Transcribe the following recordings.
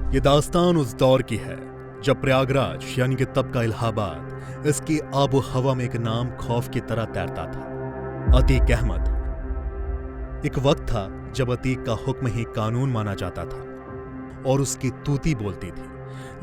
ये दास्तान उस दौर की है जब प्रयागराज यानी कि तब का इलाहाबाद इसकी आबो हवा में एक नाम खौफ की तरह तैरता था, अतीक अहमद। एक वक्त था जब अतीक का हुक्म ही कानून माना जाता था और उसकी तूती बोलती थी,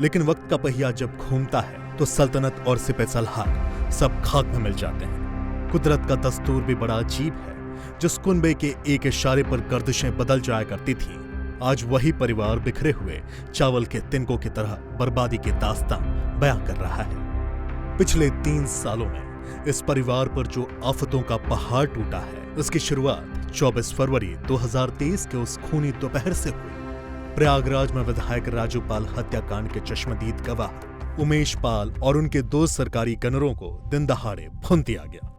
लेकिन वक्त का पहिया जब घूमता है तो सल्तनत और सिपह सलार सब खाक में मिल जाते हैं। कुदरत का दस्तूर भी बड़ा अजीब है। जिस कुनबे के एक इशारे पर गर्दिशें बदल जाया करती थीं, आज वही परिवार बिखरे हुए चावल के तिनकों की तरह बर्बादी की दास्तान बयां कर रहा है। पिछले 3 सालों में इस परिवार पर जो आफतों का पहाड़ टूटा है, उसकी शुरुआत 24 फरवरी 2023 के उस खूनी दोपहर से हुई। प्रयागराज में विधायक राजू पाल हत्याकांड के चश्मदीद गवाह उमेश पाल और उनके 2 सरकारी गनरों को दिन दहाड़े भून दिया गया।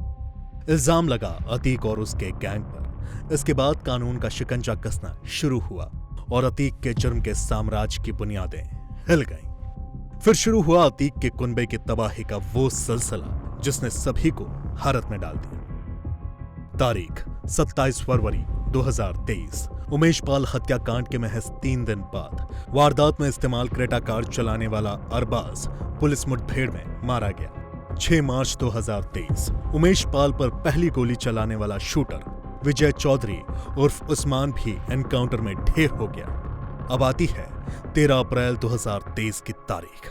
इल्जाम लगा अतीक और उसके गैंग पर। इसके बाद कानून का शिकंजा कसना शुरू हुआ और अतीक के जुर्म के साम्राज्य की बुनियादें हिल गईं। फिर शुरू हुआ अतीक के कुनबे की तबाही का वो सिलसिला जिसने सभी को हैरत में डाल दिया। तारीख 27 फरवरी 2023। उमेश पाल हत्याकांड के महज 3 दिन बाद वारदात में इस्तेमाल क्रेटा कार चलाने वाला अरबाज पुलिस मुठभेड़ में मारा गया। 6 मार्च 2023 उमेश पाल पर पहली गोली चलाने वाला शूटर विजय चौधरी उर्फ उस्मान भी एनकाउंटर में ढेर हो गया। अब आती है 13 अप्रैल 2023 की तारीख।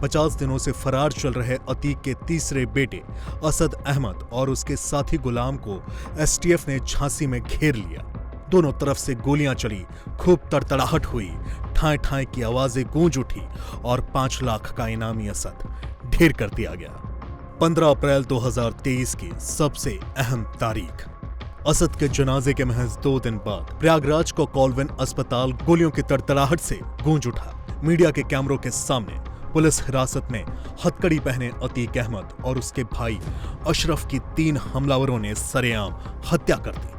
50 दिनों से फरार चल रहे अतीक के तीसरे बेटे असद अहमद और उसके साथी गुलाम को एसटीएफ ने झांसी में घेर लिया। दोनों तरफ से गोलियां चली, खूब तड़तड़ाहट हुई, ठाए ठाए की आवाजें गूंज उठी और 5 लाख का इनामी असद ढेर कर दिया गया। 15 अप्रैल 2023 की सबसे अहम तारीख। असद के जनाजे के महज 2 दिन बाद प्रयागराज को कॉलविन अस्पताल गोलियों की तड़तड़ाहट से गूंज उठा। मीडिया के कैमरों के सामने पुलिस हिरासत में हथकड़ी पहने अतीक अहमद और उसके भाई अशरफ की 3 हमलावरों ने सरेआम हत्या कर दी।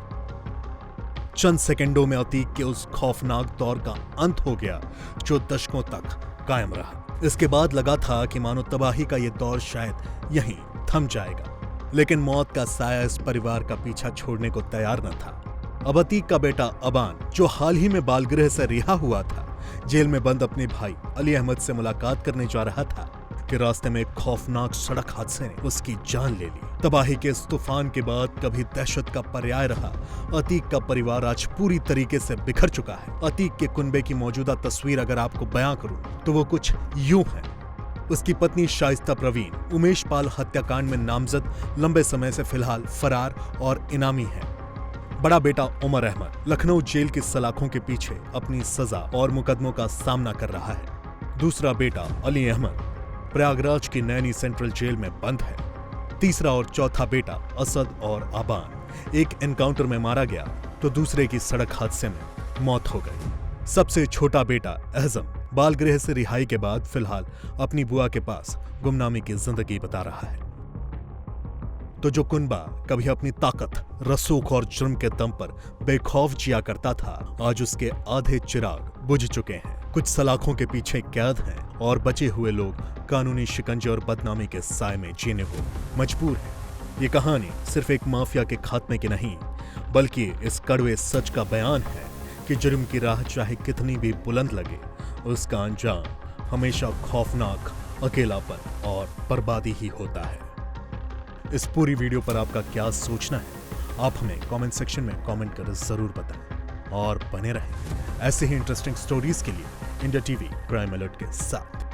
चंद सेकंडों में अतीक के उस खौफनाक दौर का अंत हो गया जो दशकों तक कायम रहा। इसके बाद लगा था कि मानो तबाही का यह दौर शायद यहीं थम जाएगा, लेकिन मौत का साया इस परिवार का पीछा छोड़ने को तैयार न था। अब अतीक का बेटा अबान, जो हाल ही में बालगृह से रिहा हुआ था, जेल में बंद अपने भाई अली अहमद से मुलाकात करने जा रहा था कि रास्ते में एक खौफनाक सड़क हादसे ने उसकी जान ले ली। तबाही के इस तूफान के बाद कभी दहशत का पर्याय रहा अतीक का परिवार आज पूरी तरीके से बिखर चुका है। अतीक के कुनबे की मौजूदा तस्वीर अगर आपको बयां करूं तो वो कुछ यूं है। उसकी पत्नी शाइस्ता प्रवीण उमेश पाल हत्याकांड में नामजद लंबे समय से फिलहाल फरार और इनामी है। बड़ा बेटा उमर अहमद लखनऊ जेल की सलाखों के पीछे अपनी सजा और मुकदमों का सामना कर रहा है। दूसरा बेटा अली अहमद प्रयागराज की नैनी सेंट्रल जेल में बंद है। तीसरा और चौथा बेटा असद और आबान एक एनकाउंटर में मारा गया तो दूसरे की सड़क हादसे में मौत हो गई। सबसे छोटा बेटा एहजम बालगृह से रिहाई के बाद फिलहाल अपनी बुआ के पास गुमनामी की जिंदगी बिता रहा है। तो जो कुनबा कभी अपनी ताकत, रसूख और जुर्म के दम पर बेखौफ जिया करता था, आज उसके आधे चिराग बुझ चुके हैं। कुछ सलाखों के पीछे कैद हैं और बचे हुए लोग कानूनी शिकंजे और बदनामी के साए में जीने को मजबूर हैं। ये कहानी सिर्फ एक माफिया के खात्मे की नहीं, बल्कि इस कड़वे सच का बयान है कि जुर्म की राह चाहे कितनी भी बुलंद लगे, उसका अंजाम हमेशा खौफनाक, अकेलापन और बर्बादी ही होता है। इस पूरी वीडियो पर आपका क्या सोचना है, आप हमें कमेंट सेक्शन में कमेंट कर जरूर बताएं और बने रहें ऐसे ही इंटरेस्टिंग स्टोरीज के लिए इंडिया टीवी क्राइम अलर्ट के साथ।